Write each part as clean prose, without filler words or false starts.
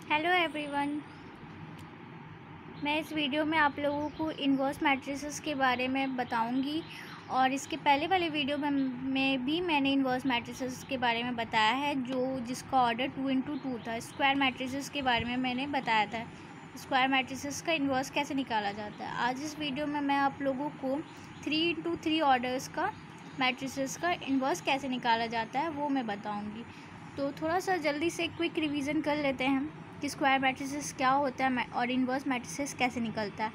Hello everyone. मैं इस video में आप लोगों को इन्वर्स मैट्रिसेस के बारे में बताऊंगी और इसके पहले वाले वीडियो में भी मैंने इन्वर्स मैट्रिसेस के बारे में बताया है जिसका ऑर्डर 2 × 2 था। स्क्वायर मैट्रिसेस के बारे में मैंने बताया था, स्क्वायर मैट्रिसेस का इन्वर्स कैसे निकाला जाता है। आज इस वीडियो में मैं आप लोगों को 3 × 3 ऑर्डर्स का मैट्रिसेस का इन्वर्स कैसे निकाला जाता है वो मैं बताऊँगी। तो थोड़ा सा जल्दी से क्विक रिवीजन कर लेते हैं कि स्क्वायर मैट्रिसेस क्या होता है और इन्वर्स मैट्रिसेस कैसे निकलता है।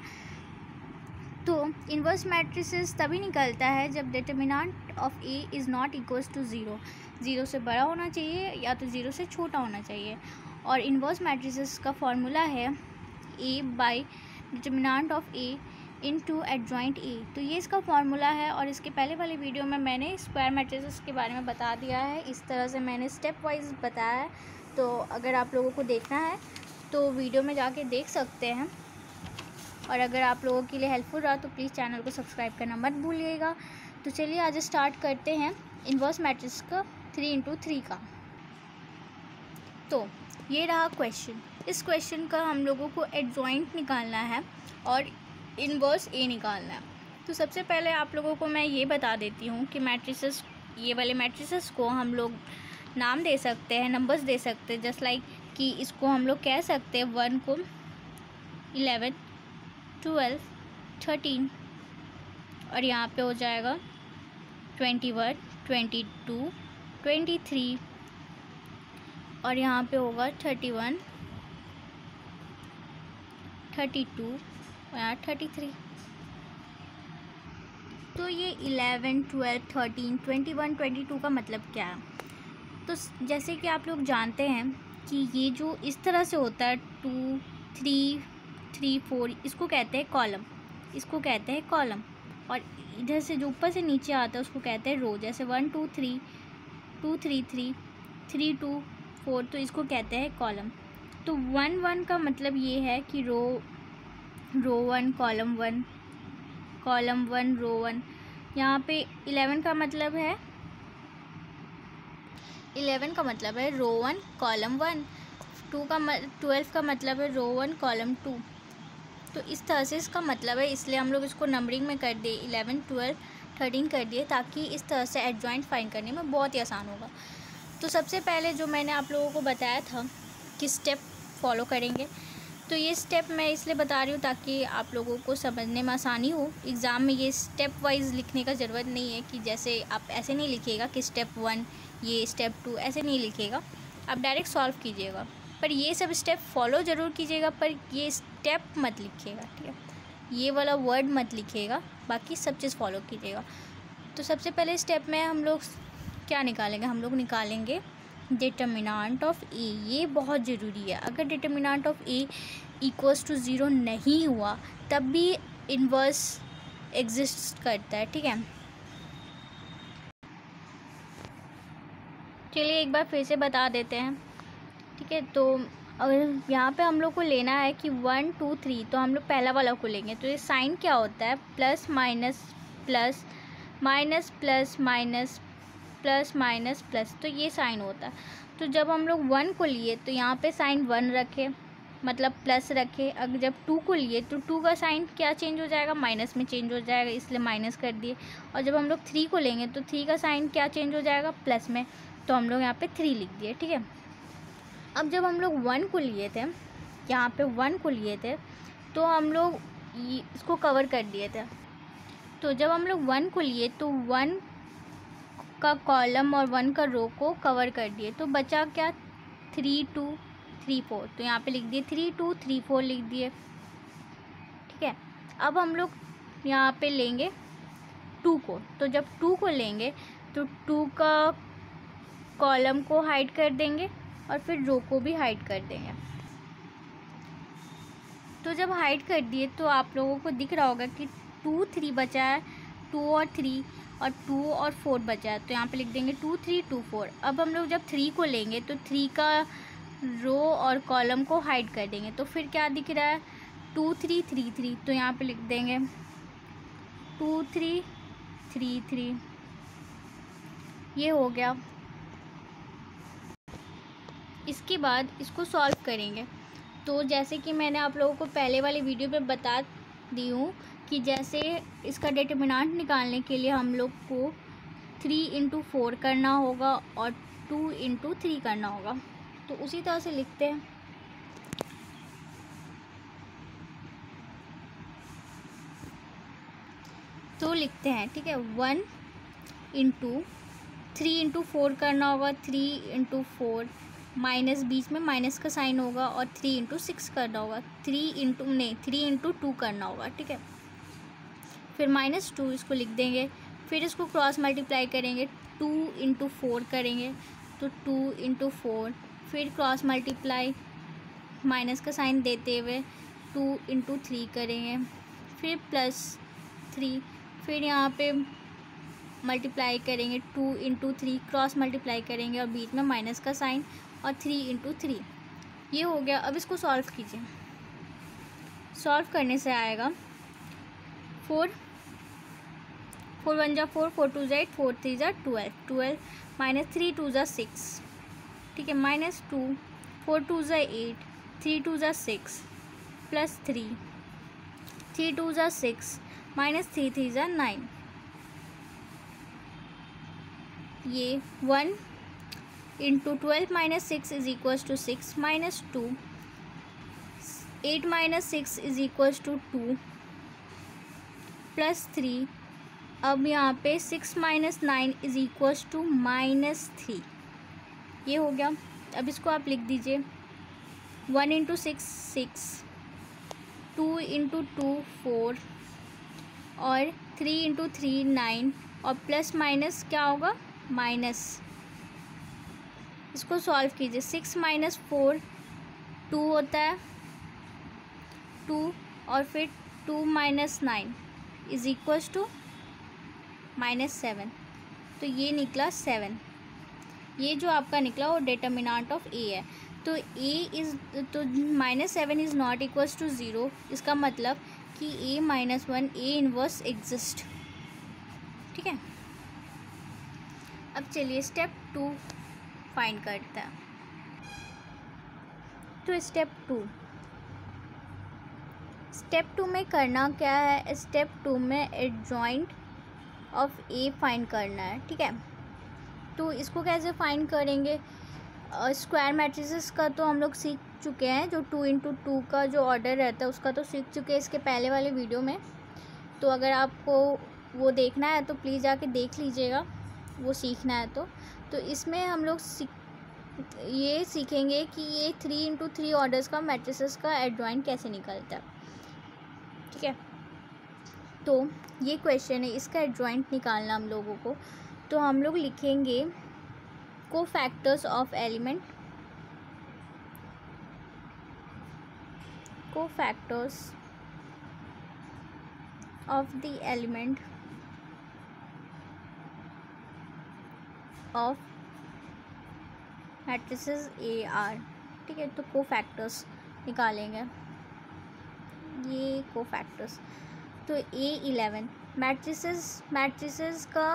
तो इन्वर्स मैट्रिसेस तभी निकलता है जब determinant of A is not equals to zero, zero से बड़ा होना चाहिए या तो ज़ीरो से छोटा होना चाहिए। और इन्वर्स मैट्रिसेस का फॉर्मूला है A by determinant of A into adjoint A. तो ये इसका फॉर्मूला है और इसके पहले वाले वीडियो में मैंने स्क्वायर मैट्रिसेस के बारे में बता दिया है। इस तरह से मैंने स्टेप वाइज बताया है, तो अगर आप लोगों को देखना है तो वीडियो में जाके देख सकते हैं। और अगर आप लोगों के लिए हेल्पफुल रहा तो प्लीज़ चैनल को सब्सक्राइब करना मत भूलिएगा। तो चलिए आज स्टार्ट करते हैं इन्वर्स मैट्रिक्स का 3 × 3 का। तो ये रहा क्वेश्चन। इस क्वेश्चन का हम लोगों को एडजॉइंट निकालना है और इन्वर्स ए निकालना है। तो सबसे पहले आप लोगों को मैं ये बता देती हूँ कि मैट्रिसेस, ये वाले मैट्रिसेस को हम लोग नाम दे सकते हैं, नंबर्स दे सकते हैं। जस्ट लाइक कि इसको हम लोग कह सकते हैं 1 को 11, 12, 13 और यहाँ पे हो जाएगा 21, 22, 23 और यहाँ पे होगा 31, 32 और यहाँ 33। तो ये 11, 12, 13, 21, 22 का मतलब क्या है? तो जैसे कि आप लोग जानते हैं कि ये जो इस तरह से होता है 2, 3, 3, 4, इसको कहते हैं कॉलम, इसको कहते हैं कॉलम। और इधर से जो ऊपर से नीचे आता है उसको कहते हैं रो। जैसे 1, 2, 3, 2, 3, 3, 3, 2, 4, तो इसको कहते हैं कॉलम। तो 1, 1 का मतलब ये है कि रो 1, कॉलम 1, कॉलम 1, रो 1। यहाँ पे 11 का मतलब है 11 का मतलब है रो 1, कॉलम 1। 12 का मतलब है रो 1, कॉलम 2। तो इस तरह से इसका मतलब है, इसलिए हम लोग इसको नंबरिंग में कर दिए 11, 12, 13 कर दिए, ताकि इस तरह से एडजॉइंट फाइंड करने में बहुत ही आसान होगा। तो सबसे पहले जो मैंने आप लोगों को बताया था कि स्टेप फॉलो करेंगे, तो ये स्टेप मैं इसलिए बता रही हूँ ताकि आप लोगों को समझने में आसानी हो। एग्ज़ाम में ये स्टेप वाइज लिखने का ज़रूरत नहीं है कि जैसे आप ऐसे नहीं लिखिएगा कि स्टेप 1 ये स्टेप 2, ऐसे नहीं लिखिएगा, आप डायरेक्ट सॉल्व कीजिएगा। पर ये सब स्टेप फॉलो ज़रूर कीजिएगा, पर ये स्टेप मत लिखिएगा, ठीक है? ये वाला वर्ड मत लिखिएगा, बाकी सब चीज़ फॉलो कीजिएगा। तो सबसे पहले स्टेप में हम लोग क्या निकालेंगे? हम लोग निकालेंगे डिटर्मिनेंट ऑफ ए। ये बहुत ज़रूरी है। अगर determinant of A equals to zero नहीं हुआ तब भी इन्वर्स एग्जिस्ट करता है, ठीक है? चलिए एक बार फिर से बता देते हैं, ठीक है? तो अगर यहाँ पे हम लोग को लेना है कि 1, 2, 3, तो हम लोग पहला वाला को लेंगे। तो ये साइन क्या होता है? Plus minus plus minus plus minus plus minus plus, तो ये साइन होता है। तो जब हम लोग 1 को लिए तो यहाँ पे साइन 1 रखे, मतलब प्लस रखे। अगर जब 2 को लिए तो 2 का साइन क्या चेंज हो जाएगा? माइनस में चेंज हो जाएगा, इसलिए माइनस कर दिए। और जब हम लोग 3 को लेंगे तो 3 का साइन क्या चेंज हो जाएगा? प्लस में, तो हम लोग यहाँ पे 3 लिख दिए, ठीक है? अब जब हम लोग 1 को लिए थे, यहाँ पे 1 को लिए थे, तो हम लोग इसको कवर कर दिए थे। तो जब हम लोग 1 को लिए तो 1 का कॉलम और 1 का रो को कवर कर दिए, तो बचा क्या? 3, 2, 3, 4। तो यहाँ पे लिख दिए 3, 2, 3, 4 लिख दिए, ठीक है? अब हम लोग यहाँ पे लेंगे 2 को। तो जब 2 को लेंगे तो 2 का कॉलम को हाइड कर देंगे और फिर रो को भी हाइड कर देंगे। तो जब हाइड कर दिए तो आप लोगों को दिख रहा होगा कि 2, 3 बचा है, 2 और 3 और 2 और 4 बचा है। तो यहाँ पे लिख देंगे 2, 3, 2, 4। अब हम लोग जब 3 को लेंगे तो 3 का रो और कॉलम को हाइड कर देंगे, तो फिर क्या दिख रहा है? 2, 3, 3, 3। तो यहाँ पे लिख देंगे 2, 3, 3, 3। ये हो गया। इसके बाद इसको सॉल्व करेंगे। तो जैसे कि मैंने आप लोगों को पहले वाले वीडियो पे बता दी हूँ कि जैसे इसका डिटरमिनेंट निकालने के लिए हम लोग को 3 इंटू 4 करना होगा और 2 इंटू 3 करना होगा। तो उसी तरह से लिखते हैं। तो लिखते हैं, ठीक है, 1 इंटू 3 इंटू 4 करना होगा, 3 इंटू 4 माइनस, बीच में माइनस का साइन होगा, और 3 इंटू 6 करना होगा, 3 इंटू 2 करना होगा, ठीक है। फिर -2 इसको लिख देंगे। फिर इसको क्रॉस मल्टीप्लाई करेंगे, 2 इंटू 4 करेंगे तो 2 इंटू 4, फिर क्रॉस मल्टीप्लाई माइनस का साइन देते हुए 2 इंटू 3 करेंगे, फिर +3, फिर यहाँ पे मल्टीप्लाई करेंगे 2 इंटू 3, क्रॉस मल्टीप्लाई करेंगे और बीच में माइनस का साइन, और 3 इंटू 3। ये हो गया। अब इसको सॉल्व कीजिए। सॉल्व करने से आएगा 4 1 जा 4, 4 2 जा 8, 4 3 जा 12, 12 -3 2 जा 6, ठीक है, -2, 4 2 जा 8, 3 2 जा 6, +3, 3 2 जा 6, -3 3 जा 9। ये 1 into 12 - 6 is equals to 6, -2, 8 - 6 is equals to 2, +3। अब यहाँ पे 6 - 9 इज इक्वल्स टू -3। ये हो गया। अब इसको आप लिख दीजिए। 1 इंटू 6 6, 2 इंटू 2 4, और 3 इंटू 3 9, और प्लस माइनस क्या होगा, माइनस। इसको सॉल्व कीजिए। 6 - 4 2 होता है, 2, और फिर 2 - 9 इज इक्वल्स टू -7। तो ये निकला 7। ये जो आपका निकला वो डिटरमिनेंट ऑफ ए है। तो -7 इज़ नॉट इक्वल्स टू 0। इसका मतलब कि A-1 ए इनवर्स एग्जिस्ट, ठीक है। अब चलिए स्टेप 2 फाइंड करते हैं। तो स्टेप 2 में करना क्या है, स्टेप 2 में एडजॉइंट ऑफ ए फाइंड करना है, ठीक है। तो इसको कैसे फाइंड करेंगे, स्क्वायर मैट्रिसेस का तो हम लोग सीख चुके हैं, जो 2 इंटू 2 का जो ऑर्डर रहता है उसका तो सीख चुके हैं इसके पहले वाले वीडियो में। तो अगर आपको वो देखना है तो प्लीज़ जाके देख लीजिएगा, वो सीखना है तो इसमें हम लोग ये सीखेंगे कि ये 3 इंटू 3 ऑर्डर्स का मैट्रिसेस का एडजॉइंट कैसे निकलता है, ठीक है। तो ये क्वेश्चन है, इसका एडजॉइंट निकालना हम लोगों को। तो हम लोग लिखेंगे cofactors of element, cofactors of the element of matrices A R, ठीक है। तो कोफैक्टर्स निकालेंगे, ये कोफैक्टर्स। तो A11 मैट्रिसेस का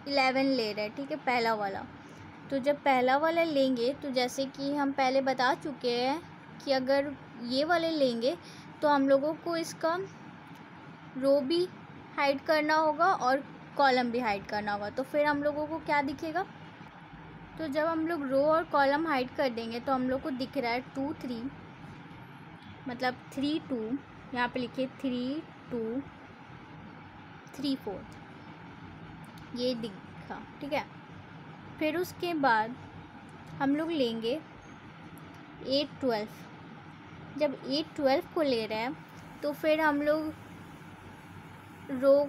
11 ले रहे हैं, ठीक है, पहला वाला। तो जब पहला वाला लेंगे तो जैसे कि हम पहले बता चुके हैं कि अगर ये वाले लेंगे तो हम लोगों को इसका रो भी हाइड करना होगा और कॉलम भी हाइड करना होगा। तो फिर हम लोगों को क्या दिखेगा, तो जब हम लोग रो और कॉलम हाइड कर देंगे तो हम लोग को दिख रहा है 2 3, मतलब 3 2, यहाँ पे लिखिए 3 2 3 4, ये दिखा, ठीक है। फिर उसके बाद हम लोग लेंगे 8 12। जब 8 12 को ले रहे हैं तो फिर हम लोग रो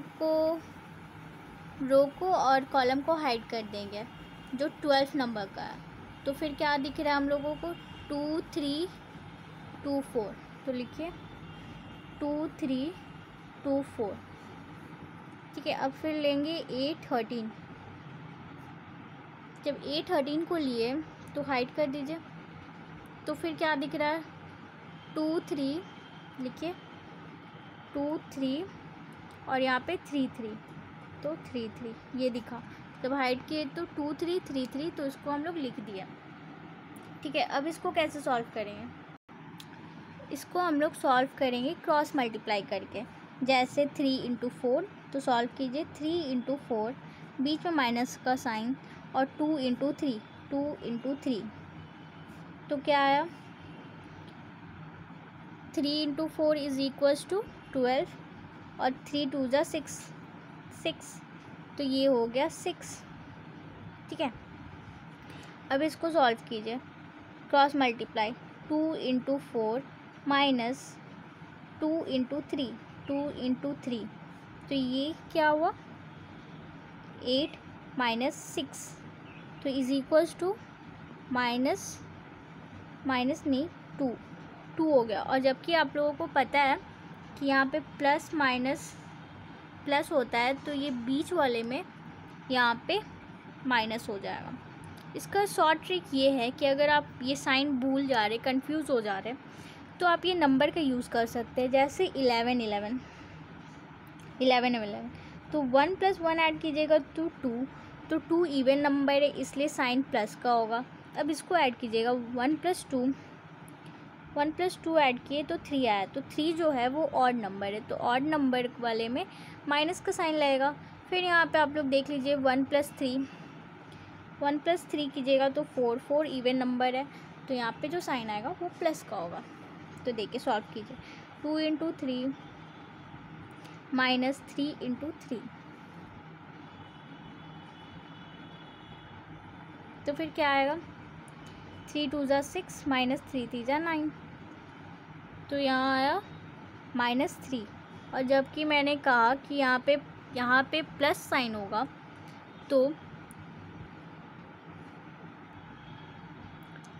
को और कॉलम को हाइड कर देंगे जो 12 नंबर का है। तो फिर क्या दिख रहा है हम लोगों को, 2 3 2 4। तो लिखिए 2 3 2 4, ठीक है। अब फिर लेंगे 8 13। जब 8 13 को लिए तो हाइड कर दीजिए। तो फिर क्या दिख रहा है, 2 3, लिखिए 2 3, और यहाँ पे 3 3, तो 3 3 ये दिखा। जब हाइड किए तो 2 3 3 3, तो इसको हम लोग लिख दिया, ठीक है, अब इसको कैसे सॉल्व करेंगे? इसको हम लोग सॉल्व करेंगे क्रॉस मल्टीप्लाई करके। जैसे 3 इंटू 4, तो सॉल्व कीजिए 3 इंटू 4, बीच में माइनस का साइन, और 2 इंटू 3, 2 इंटू 3, तो क्या आया? 3 इंटू 4 इज इक्वल्स टू 12, और 3 2 जा 6, 6, तो ये हो गया 6। ठीक है, अब इसको सॉल्व कीजिए cross multiply. 2 into 4 minus 2 into 3, 2 into 3, तो ये क्या हुआ? 8 माइनस 6, तो इज इक्वल्स टू माइनस नहीं 2 हो गया। और जबकि आप लोगों को पता है कि यहाँ पे प्लस माइनस प्लस होता है, तो ये बीच वाले में यहाँ पे माइनस हो जाएगा। इसका शॉर्ट ट्रिक ये है कि अगर आप ये साइन भूल जा रहे, कंफ्यूज हो जा रहे, तो आप ये नंबर का यूज़ कर सकते हैं। जैसे 11 11 11 11, तो 1 प्लस 1 ऐड कीजिएगा तो 2, तो 2 इवन नंबर है इसलिए साइन प्लस का होगा। अब इसको ऐड कीजिएगा 1 प्लस 2 ऐड किए तो 3 आया, तो 3 जो है वो ऑड नंबर है, तो ऑड नंबर वाले में माइनस का साइन लगेगा। फिर यहाँ पे आप लोग देख लीजिए 1 प्लस 3 कीजिएगा तो 4 इवन नंबर है, तो यहाँ पे जो साइन आएगा वो प्लस का होगा। तो देखिए सॉल्व कीजिए 2 इंटू 3 माइनस 3 इंटू 3, तो फिर क्या आएगा? 3 2 जा 6 माइनस 3 3 जा 9, तो यहाँ आया -3। और जबकि मैंने कहा कि यहाँ पे प्लस साइन होगा,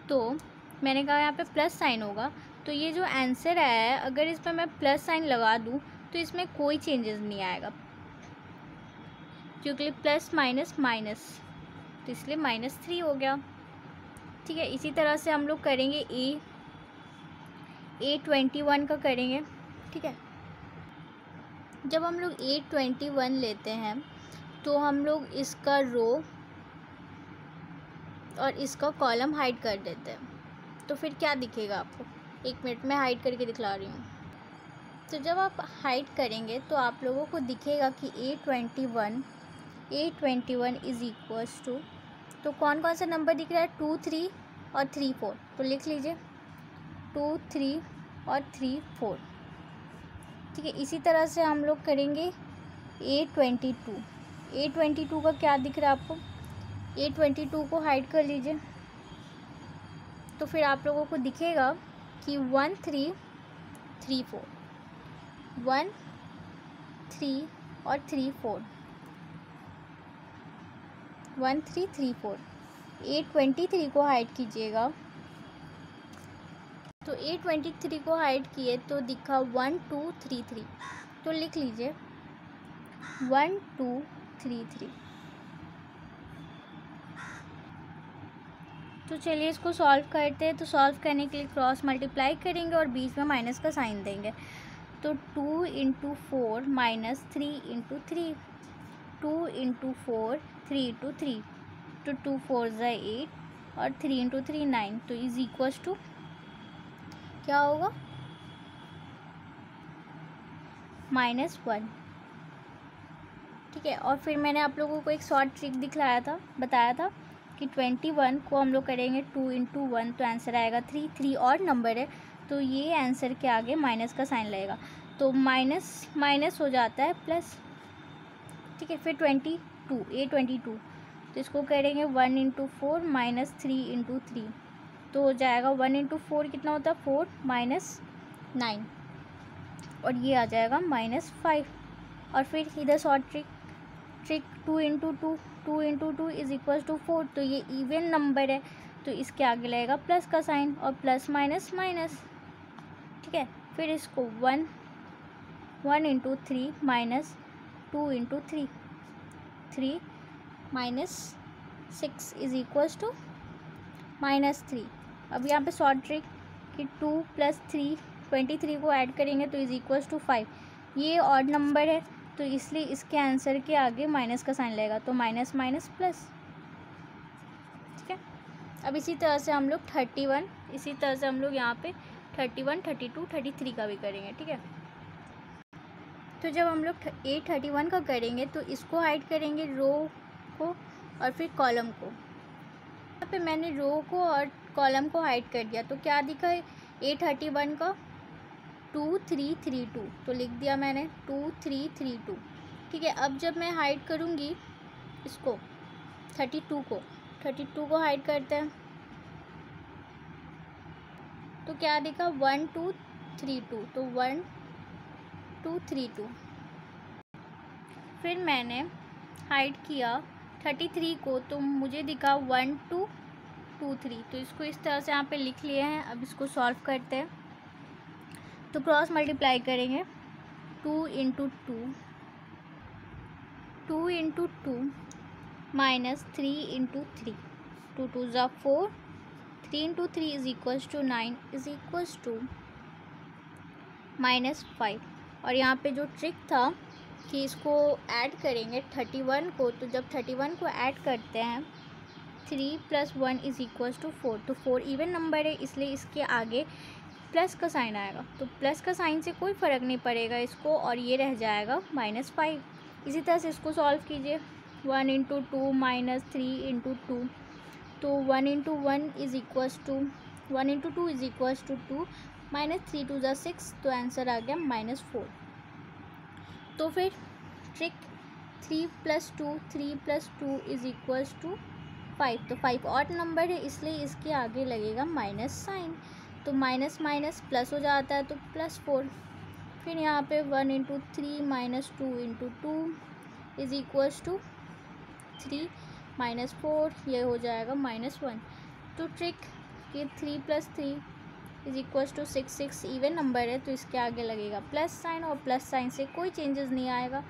तो मैंने कहा यहाँ पे प्लस साइन होगा, तो ये जो आंसर आया है अगर इसमें मैं प्लस साइन लगा दूँ तो इसमें कोई चेंजेस नहीं आएगा, क्योंकि प्लस माइनस माइनस, तो इसलिए -3 हो गया। ठीक है, इसी तरह से हम लोग करेंगे A21 का करेंगे। ठीक है, जब हम लोग A21 लेते हैं तो हम लोग इसका रो और इसका कॉलम हाइड कर देते हैं, तो फिर क्या दिखेगा आपको? 1 मिनट में हाइड करके दिखला रही हूँ। तो जब आप हाइड करेंगे तो आप लोगों को दिखेगा कि A21 इज़ इक्वल्स टू, तो कौन कौन सा नंबर दिख रहा है? 2 3 और 3 4, तो लिख लीजिए 2 3 और 3 4। ठीक है, इसी तरह से हम लोग करेंगे A22 का क्या दिख रहा है आपको? A22 को हाइड कर लीजिए, तो फिर आप लोगों को दिखेगा कि 1 3 3 4, 1 3 और 3 4, 1 3 3 4। A23 को हाइड कीजिएगा, तो A23 को हाइड किए तो दिखा 1 2 3 3, तो लिख लीजिए 1 2 3 3। तो चलिए इसको सॉल्व करते हैं। तो सॉल्व करने के लिए क्रॉस मल्टीप्लाई करेंगे और बीच में माइनस का साइन देंगे, तो 2 into 4 minus 3 into 3, 2 into 4 3 into 3, तो 2 4 ज़ा 8 और 3 इंटू 3 9, तो इज इक्वल्स टू क्या होगा? -1। ठीक है, और फिर मैंने आप लोगों को एक शॉर्ट ट्रिक बताया था कि 21 को हम लोग करेंगे 2 इंटू 1, तो आंसर आएगा 3 और नंबर है, तो ये आंसर के आगे माइनस का साइन लगेगा, तो माइनस हो जाता है प्लस। ठीक है, फिर A22, तो इसको करेंगे 1 इंटू 4 माइनस 3 इंटू 3, तो हो जाएगा 1 इंटू 4 कितना होता है? 4 माइनस 9, और ये आ जाएगा -5। और फिर इधर short trick 2 into 2 is equal to 4, तो ये इवन नंबर है, तो इसके आगे लगेगा प्लस का साइन, और प्लस माइनस माइनस। ठीक है, फिर इसको 1 into 3 minus 2 into 3 minus 6 is equals to -3। अब यहाँ पे शॉर्ट ट्रिक कि 2 प्लस 3 23 को ऐड करेंगे तो इज इक्वल्स टू 5, ये ऑड नंबर है, तो इसलिए इसके आंसर के आगे माइनस का साइन लगेगा, तो माइनस माइनस प्लस। ठीक है, अब इसी तरह से हम लोग 31, इसी तरह से हम लोग यहाँ पे 31, 32, 33 का भी करेंगे, ठीक है। तो जब हम लोग 831 का करेंगे तो इसको हाइड करेंगे, रो को और फिर कॉलम को। यहाँ पे मैंने रो को और कॉलम को हाइड कर दिया, तो क्या दिखा है 831 का 2332, तो लिख दिया मैंने 2332, ठीक है। अब जब मैं हाइड करूँगी इसको 32 को हाइड करते हैं, तो क्या दिखा 1232, तो 1232। फिर मैंने हाइड किया 33 को, तो मुझे दिखा 1223, तो इसको इस तरह से यहाँ पे लिख लिए हैं। अब इसको सॉल्व करते हैं, तो क्रॉस मल्टीप्लाई करेंगे 2 इंटू 2 माइनस 3 इंटू 3, 2 2 ज़ा 4, 3 into 3 is equals to 9 is equals to -5। और यहाँ पे जो ट्रिक था कि इसको ऐड करेंगे 31 को, तो जब 31 को ऐड करते हैं 3 + 1 इज इक्वल्स टू 4, तो 4 इवन नंबर है इसलिए इसके आगे प्लस का साइन आएगा, तो प्लस का साइन से कोई फ़र्क नहीं पड़ेगा इसको, और ये रह जाएगा -5। इसी तरह से इसको सॉल्व कीजिए, 1 इंटू 2 माइनस 3 इंटू 2, तो 1 into 1 is equals to 1 into 2 is equals to 2, -3 2 ज़ा 6, तो आंसर आ गया -4। तो फिर ट्रिक 3 + 2 इज इक्वल्स टू 5, तो 5 ऑड नंबर है इसलिए इसके आगे लगेगा माइनस साइन, तो माइनस माइनस प्लस हो जाता है, तो +4। फिर यहाँ पे 1 into 3 minus 2 into 2 is equals to 3 -4, ये हो जाएगा -1। तो ट्रिक कि 3 + 3 is equals to 6, 6 even number है तो इसके आगे लगेगा प्लस साइन, और प्लस साइन से कोई चेंजेस नहीं आएगा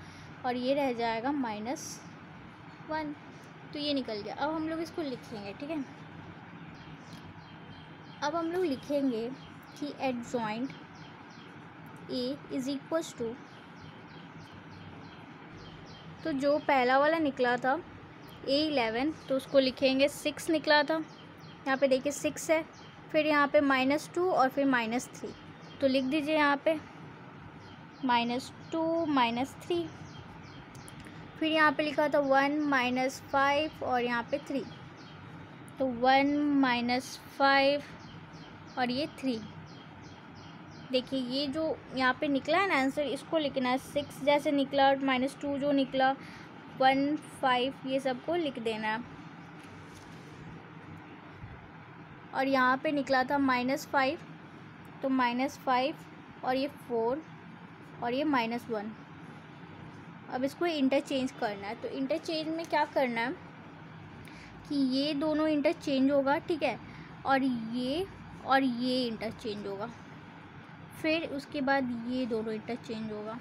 और ये रह जाएगा -1, तो ये निकल गया। अब हम लोग इसको लिखेंगे, ठीक है। अब हम लोग लिखेंगे कि adjoint A is equals to, तो जो पहला वाला निकला था A11, तो उसको लिखेंगे 6 निकला था, यहाँ पे देखिए 6 है, फिर यहाँ पे -2 और फिर -3, तो लिख दीजिए यहाँ पे -2 -3, फिर यहाँ पे लिखा था 1 -5 और यहाँ पे 3, तो 1 -5 और ये 3। देखिए ये जो यहाँ पे निकला है ना आंसर, इसको लिखना है, 6 जैसे निकला, -2 जो निकला, 1 5 ये सबको लिख देना है। और यहाँ पे निकला था -5, तो -5 और ये 4 और ये -1। अब इसको इंटरचेंज करना है, तो इंटरचेंज में क्या करना है कि ये दोनों इंटरचेंज होगा, ठीक है, और ये इंटरचेंज होगा, फिर उसके बाद ये दोनों इंटरचेंज होगा।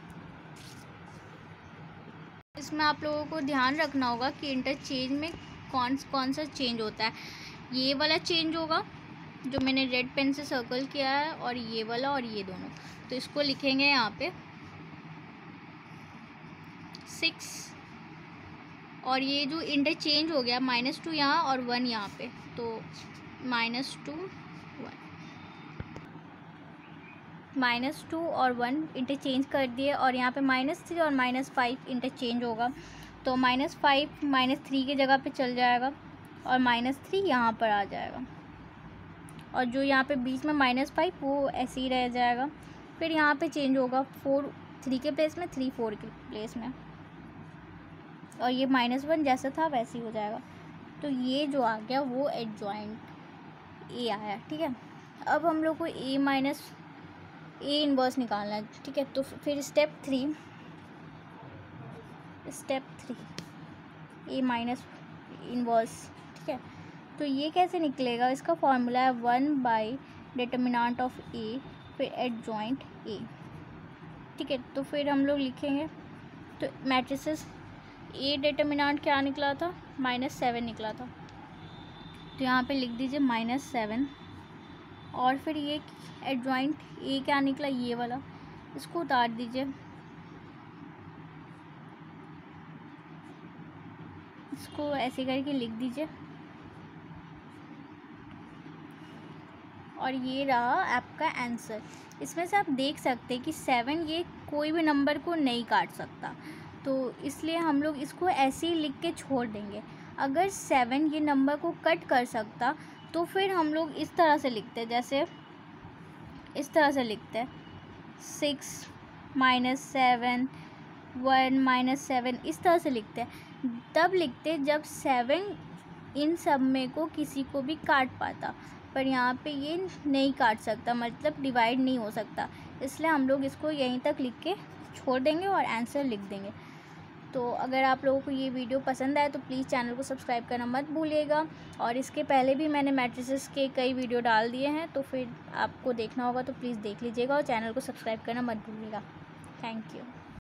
इसमें आप लोगों को ध्यान रखना होगा कि इंटरचेंज में कौन सा चेंज होता है। ये वाला चेंज होगा जो मैंने रेड पेन से सर्कल किया है, और ये वाला और ये दोनों, तो इसको लिखेंगे यहाँ पे 6, और ये जो इंटरचेंज हो गया -2 यहाँ और 1 यहाँ पे, तो -2 और 1 इंटरचेंज कर दिए, और यहाँ पे -3 और -5 इंटरचेंज होगा, तो -5 -3 की जगह पे चल जाएगा और -3 यहाँ पर आ जाएगा, और जो यहाँ पे बीच में -5 वो ऐसे ही रह जाएगा। फिर यहाँ पे चेंज होगा 4 3 के प्लेस में, 3 4 के प्लेस में, और ये -1 जैसा था वैसे ही हो जाएगा। तो ये जो आ गया वो एडजॉइंट ए आया, ठीक है। अब हम लोग को ए इनवर्स निकालना है, ठीक है। तो फिर स्टेप 3 ए माइनस इनवर्स, ठीक है। तो ये कैसे निकलेगा, इसका फॉर्मूला है 1 डिटर्मिनेंट ऑफ ए फिर एडजॉइंट ए, ठीक है। तो फिर हम लोग लिखेंगे, तो मैट्रिसेस ए डिटर्मिनेंट क्या निकला था, -7 निकला था, तो यहाँ पे लिख दीजिए -7, और फिर ये एडजॉइंट ए क्या निकला, ये वाला, इसको उतार दीजिए, इसको ऐसे करके लिख दीजिए, और ये रहा आपका आंसर। इसमें से आप देख सकते हैं कि 7 ये कोई भी नंबर को नहीं काट सकता, तो इसलिए हम लोग इसको ऐसे ही लिख के छोड़ देंगे। अगर 7 ये नंबर को कट कर सकता तो फिर हम लोग इस तरह से लिखते हैं, जैसे इस तरह से लिखते हैं 6 - 7 1 - 7, इस तरह से लिखते हैं। तब लिखते जब 7 इन सब में को किसी को भी काट पाता, पर यहाँ पे ये नहीं काट सकता, मतलब डिवाइड नहीं हो सकता, इसलिए हम लोग इसको यहीं तक लिख के छोड़ देंगे और आंसर लिख देंगे। तो अगर आप लोगों को ये वीडियो पसंद आए तो प्लीज़ चैनल को सब्सक्राइब करना मत भूलिएगा, और इसके पहले भी मैंने मैट्रिसेस के कई वीडियो डाल दिए हैं, तो फिर आपको देखना होगा तो प्लीज़ देख लीजिएगा और चैनल को सब्सक्राइब करना मत भूलिएगा। Thank you.